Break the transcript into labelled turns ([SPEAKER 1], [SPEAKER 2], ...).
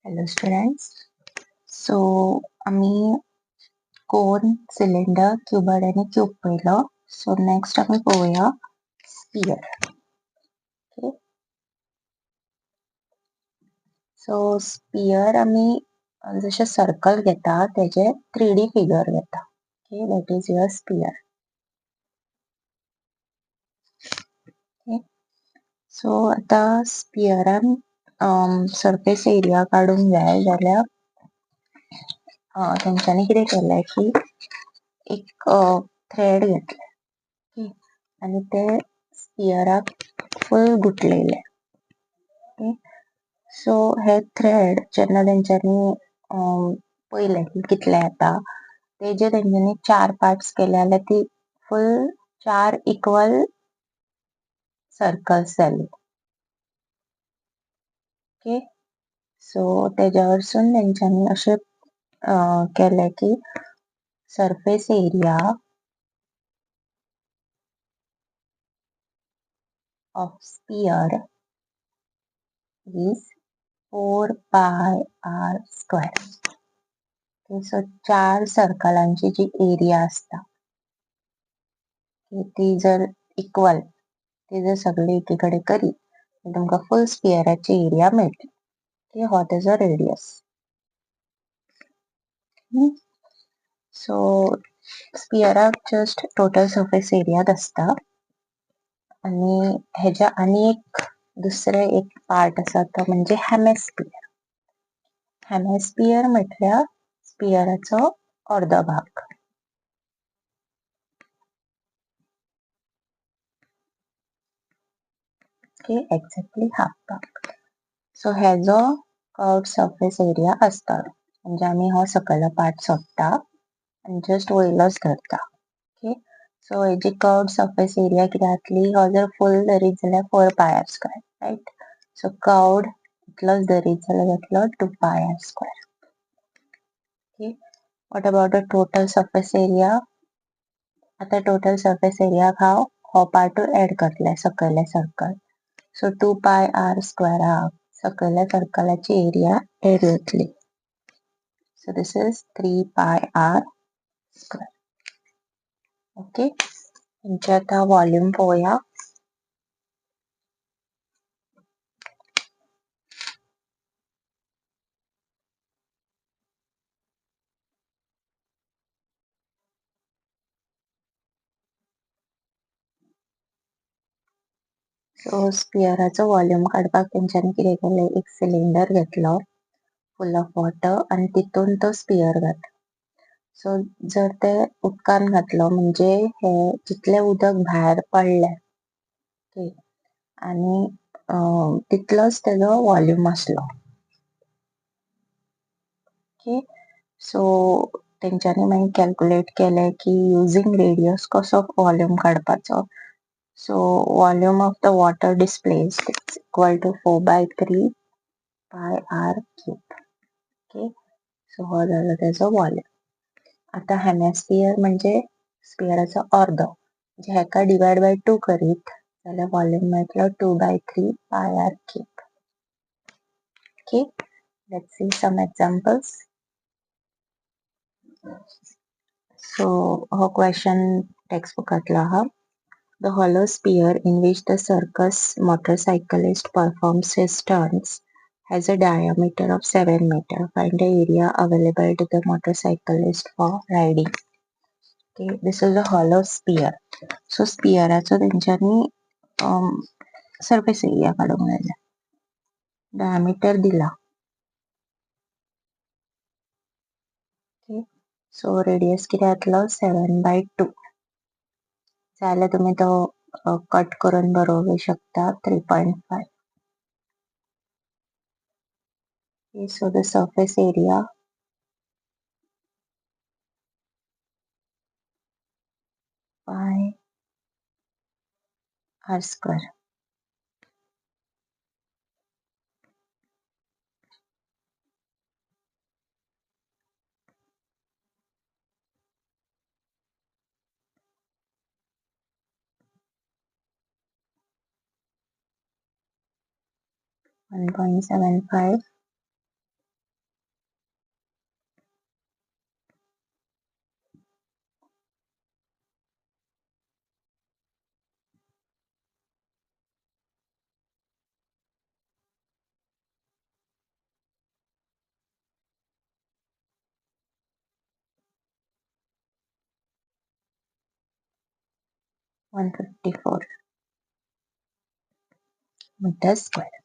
[SPEAKER 1] Hello students. So आम्ही cone, cylinder, cuboid आणि cube पाहिलं. सो नेक्स्ट आम्ही पाहूया स्पियर. ओके, सो स्पियर आम्ही जसे सर्कल घेता त्याचे 3D फिगर घेता. Okay, that is your sphere. Okay, so आता स्पियरान सरफेस एरिया काढूंक जाय जाल्यार तेंच्यांनी कितें केलें की एक थ्रेड घेतले. ओके, आणि ते स्पियराक फुल गुटलेले. ओके, सो हे थ्रेड जेन्ना तेंच्यांनी पयले की कितले येता तेजे तेंच्यांनी 4 पार्ट्स केले जाल्यार ती फुल 4 इक्वल सर्कल्स जाली. ओके, सो तेज्या वरसून तेंच्यांनी अशें केले की surface area of sphere is 4 pi r square. Okay, so 4 सर्कलांची जी एरिया असता ती जर इक्वल ती जर सगळी एकीकडे करी तर तुमका फुल स्पियराची एरिया मेळटली. ओके, हो तेजो रेडियस. सो स्पियराक जस्ट टोटल सरफेस एरिया आसता आणि हेच्या आणि एक दुसरे एक पार्ट आसा तो म्हणजे हेमिस्फियर. हेमिस्फियर म्हटल्यार स्पियराचो अर्धो भाग. ओके, एक्झॅक्टली हाफ भाग. सो हेजो कर्व्ड सरफेस एरिया आसता म्हणजे आम्ही हो सकयलो पार्ट सोडटा आणि जस्ट वयलोच धरता. ओके, सो हेजी कर्व्ड सरफेस एरिया किती जातली, हो जर फुल धरीत जाल्यार 4 pi r square, राइट. सो कर्व्ड इतलोच धरीत जाल्यार जातलो 2 pi r square. Okay, what about the total surface area? आता टोटल सरफेस एरियाक हांव हो पार्ट एड करतले सकयले सर्कल. सो 2 pi r square सकयल्या सर्कलाची एरिया एड जातली. So this is 3 pi r square. Okay, म्हणजे आता वॉल्यूम पळोवया. सो स्पियराचो वॉल्यूम काडपाक तेंच्यांनी कितें केलें, एक सिलिंडर घेतलो फुल ऑफ वॉटर आणि तितून तो स्पियर घातलो. सो जर ते उदकान घातलो म्हणजे हे जितले उदक भायर पडले ओके आणि तितलोच तेजो वॉल्यूम आसलो. ओके, सो तेंच्यांनी मागीर कॅल्क्युलेट केले की युजींग रेडियस कसो वॉल्यूम काडपाचो. So volume of the water displaced is equal to 4 by 3 pi r cube. Okay, so हो झालो त्याचा वॉल्यूम. आता हेमिस्फियर म्हणजे स्पियराचो अर्धो, म्हणजे हेका डिवाइड बाय 2 करीत जाल्यार वॉल्यूम मेळटलो 2 by 3 pi r cube. Okay, let's see some examples. So हो question textbookatlo आहा. The hollow sphere in which the circus motorcyclist performs his stunts has a diameter of 7 meter. Find the area available to the motorcyclist for riding. Okay, this is a hollow sphere. So स्पियराचो तेंच्यांनी surface area काडूंक लायला. Diameter दिला. Okay, so radius किती जातलो 7 by 2. जाल्यार तुम्ही तो cut करून बरोवू शकता 3.5. Okay, so the surface area pi r square. $1.75 154 meters square.